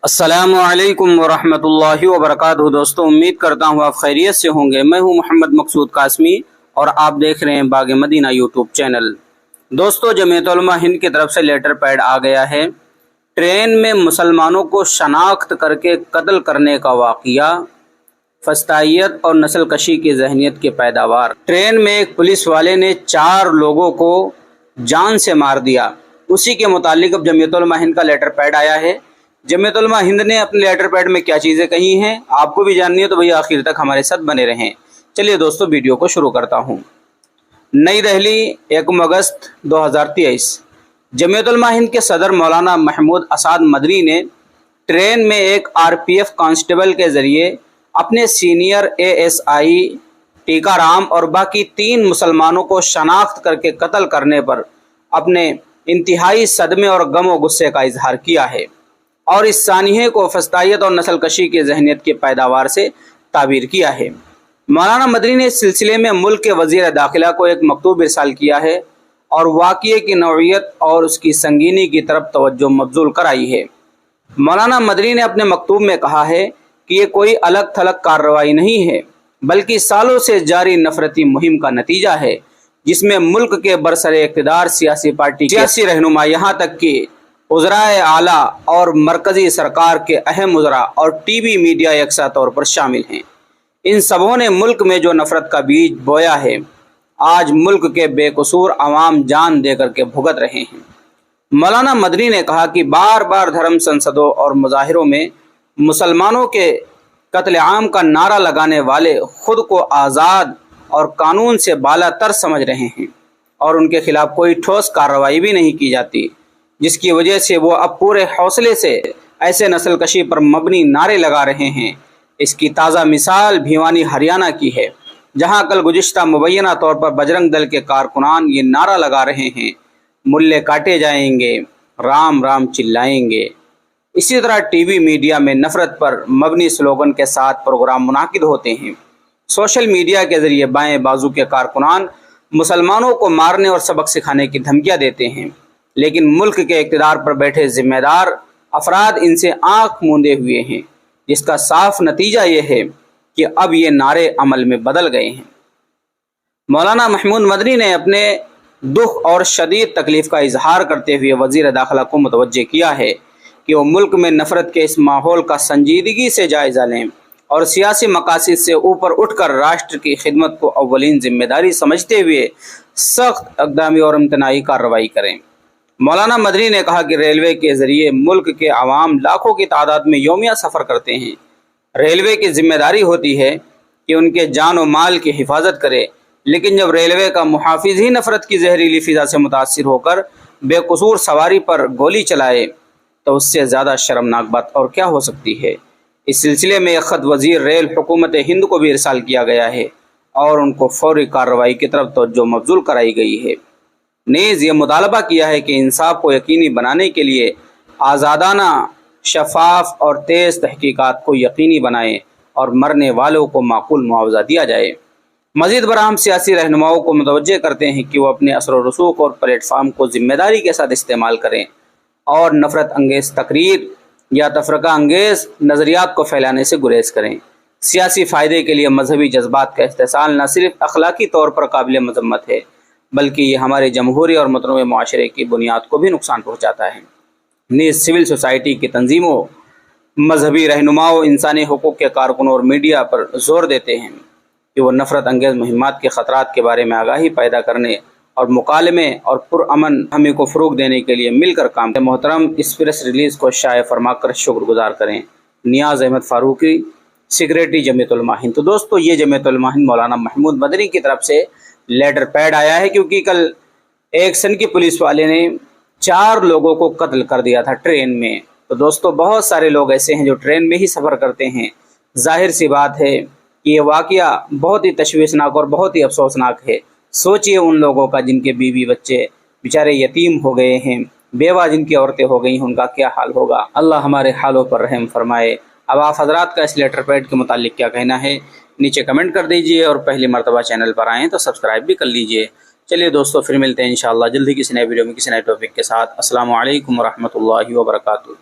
अस्सलामुअलैकुम वरहमतुल्लाहि वबरकातुहू। दोस्तों, उम्मीद करता हूँ आप खैरियत से होंगे। मैं हूँ मोहम्मद मकसूद कासमी और आप देख रहे हैं बाग मदीना यूट्यूब चैनल। दोस्तों, जमीयत उलमा हिंद की तरफ से लेटर पैड आ गया है। ट्रेन में मुसलमानों को शनाख्त करके कत्ल करने का वाक़या, फस्तायत और नस्ल कशी की जहनीत की पैदावार। ट्रेन में एक पुलिस वाले ने 4 लोगों को जान से मार दिया। उसी के मुतालिक अब जमीयत उलमा हिंद का लेटर पैड आया है। जमीयत उलमा हिंद ने अपने लेटर पैड में क्या चीज़ें कही हैं, आपको भी जाननी है तो भैया आखिर तक हमारे साथ बने रहें। चलिए दोस्तों, वीडियो को शुरू करता हूँ। नई दिल्ली 1 अगस्त 2023। जमीयत उलमा हिंद के सदर मौलाना महमूद असाद मदनी ने ट्रेन में एक RPF कांस्टेबल के ज़रिए अपने सीनियर ASI टीकाराम और बाकी 3 मुसलमानों को शनाख्त करके कत्ल करने पर अपने इंतहाई सदमे और गम व गुस्से का इजहार किया है और इस सानिहे को फस्तायत और नस्ल कशी की जहनीत की पैदावार से ताबीर किया है। मौलाना मदनी ने इस सिलसिले में मुल्क के वज़ीर दाखिला को एक मकतूब इरसाल किया है और वाक़ये की नौइयत और उसकी संगीनी की तरफ तवज्जो मबज़ूल कराई है। मौलाना मदनी ने अपने मकतूब में कहा है कि ये कोई अलग थलग कार्रवाई नहीं है, बल्कि सालों से जारी नफरती मुहिम का नतीजा है, जिसमें मुल्क के बरसरे इक़्तिदार सियासी पार्टी सियासी रहनुमा यहाँ तक कि उज़राए आला और मरकज़ी सरकार के अहम उज़रा और TV मीडिया यकसा तौर पर शामिल हैं। इन सबों ने मुल्क में जो नफ़रत का बीज बोया है, आज मुल्क के बेकसूर अवाम जान दे करके भुगत रहे हैं। मौलाना मदनी ने कहा कि बार बार धर्म संसदों और मुजाहिरों में मुसलमानों के कत्ल आम का नारा लगाने वाले खुद को आज़ाद और कानून से बाला तर समझ रहे हैं और उनके खिलाफ कोई ठोस कार्रवाई भी नहीं की जाती, जिसकी वजह से वो अब पूरे हौसले से ऐसे नस्ल कशी पर मबनी नारे लगा रहे हैं। इसकी ताज़ा मिसाल भिवानी हरियाणा की है, जहां कल गुज़िश्ता मुबैना तौर पर बजरंग दल के कारकुनान ये नारा लगा रहे हैं, मुल्ले काटे जाएंगे, राम राम चिल्लाएंगे। इसी तरह TV मीडिया में नफ़रत पर मबनी स्लोगन के साथ प्रोग्राम मुनाकिद होते हैं। सोशल मीडिया के ज़रिए बाएँ बाजू के कारकुनान मुसलमानों को मारने और सबक सिखाने की धमकियाँ देते हैं, लेकिन मुल्क के इक़्तिदार पर बैठे जिम्मेदार अफराद इनसे आंख मूंदे हुए हैं, जिसका साफ नतीजा ये है कि अब ये नारे अमल में बदल गए हैं। मौलाना महमूद मदनी ने अपने दुख और शदीद तकलीफ़ का इजहार करते हुए वज़ीर दाखिला को मुतवज्जे किया है कि वो मुल्क में नफ़रत के इस माहौल का संजीदगी से जायज़ा लें और सियासी मकासद से ऊपर उठकर राष्ट्र की खिदमत को अव्वलीन जिम्मेदारी समझते हुए सख्त इक़दामी और इम्तनाई कार्रवाई करें। मौलाना मदनी ने कहा कि रेलवे के ज़रिए मुल्क के आवाम लाखों की तादाद में यौमिया सफ़र करते हैं। रेलवे की जिम्मेदारी होती है कि उनके जान और माल की हिफाजत करे, लेकिन जब रेलवे का मुहाफिज ही नफ़रत की जहरीली फ़िज़ा से मुतासिर होकर बेकसूर सवारी पर गोली चलाए तो उससे ज़्यादा शर्मनाक बात और क्या हो सकती है। इस सिलसिले में एक ख़त वज़ीर रेल हुकूमत हिंद को भी इरसाल किया गया है और उनको फौरी कार्रवाई की तरफ तवज्जो मबज़ूल कराई गई है। नेज़ ये मुतालबा किया है कि इंसाफ को यकीनी बनाने के लिए आज़ादाना, शफाफ और तेज़ तहकीकात को यकीनी बनाएं और मरने वालों को माकूल मुआवजा दिया जाए। मज़ीद बराहम सियासी रहनुमाओं को मुतवज्जे करते हैं कि वो अपने असर व रसूख और प्लेटफार्म को ज़िम्मेदारी के साथ इस्तेमाल करें और नफ़रत अंगेज़ तकरीर या तफरका अंगेज़ नज़रियात को फैलाने से गुरेज करें। सियासी फ़ायदे के लिए मजहबी जज्बात का इस्तेसाल न सिर्फ अखलाकी तौर पर काबिल मज़म्मत है, बल्कि ये हमारे जमहूरी और मतनूए माशरे की बुनियाद को भी नुकसान पहुँचाता है। नीज़ सिविल सोसाइटी की तंजीमों, मजहबी रहनुमाओं, इंसानी हुकूक़ के कारकुनों और मीडिया पर जोर देते हैं कि वो नफ़रत अंगेज़ मुहिम्मात के ख़तरात के बारे में आगाही पैदा करने और मुकालमे और पुरअमन हमी को फ़रोग़ देने के लिए मिलकर काम करें। मोहतरम, इस प्रेस रिलीज़ को शाये फरमाकर शुक्रगुजार करें। नियाज़ अहमद फ़ारूकी, सेक्रेटरी जमीयत उलमा हिंद। तो दोस्तों, ये जमीयत उलमा हिंद मौलाना महमूद मदनी की तरफ से लेटर पैड आया है, क्योंकि कल एक सन की पुलिस वाले ने 4 लोगों को कत्ल कर दिया था ट्रेन में। तो दोस्तों, बहुत सारे लोग ऐसे हैं जो ट्रेन में ही सफ़र करते हैं। जाहिर सी बात है कि ये वाक़या बहुत ही तशवीशनाक और बहुत ही अफसोसनाक है। सोचिए उन लोगों का जिनके बीवी बच्चे बेचारे यतीम हो गए हैं, बेवा जिनकी औरतें हो गई हैं, उनका क्या हाल होगा। अल्लाह हमारे हालों पर रहम फरमाए। अब आप हजरात का इस लेटर पैड के मुतालिक क्या कहना है, नीचे कमेंट कर दीजिए और पहली मरतबा चैनल पर आएँ तो सब्सक्राइब भी कर लीजिए। चलिए दोस्तों, फिर मिलते हैं इंशाअल्लाह जल्दी किसी नए वीडियो में किसी नए टॉपिक के साथ। अस्सलामु अलैकुम वरहमतुल्लाहि वबरकातुहू।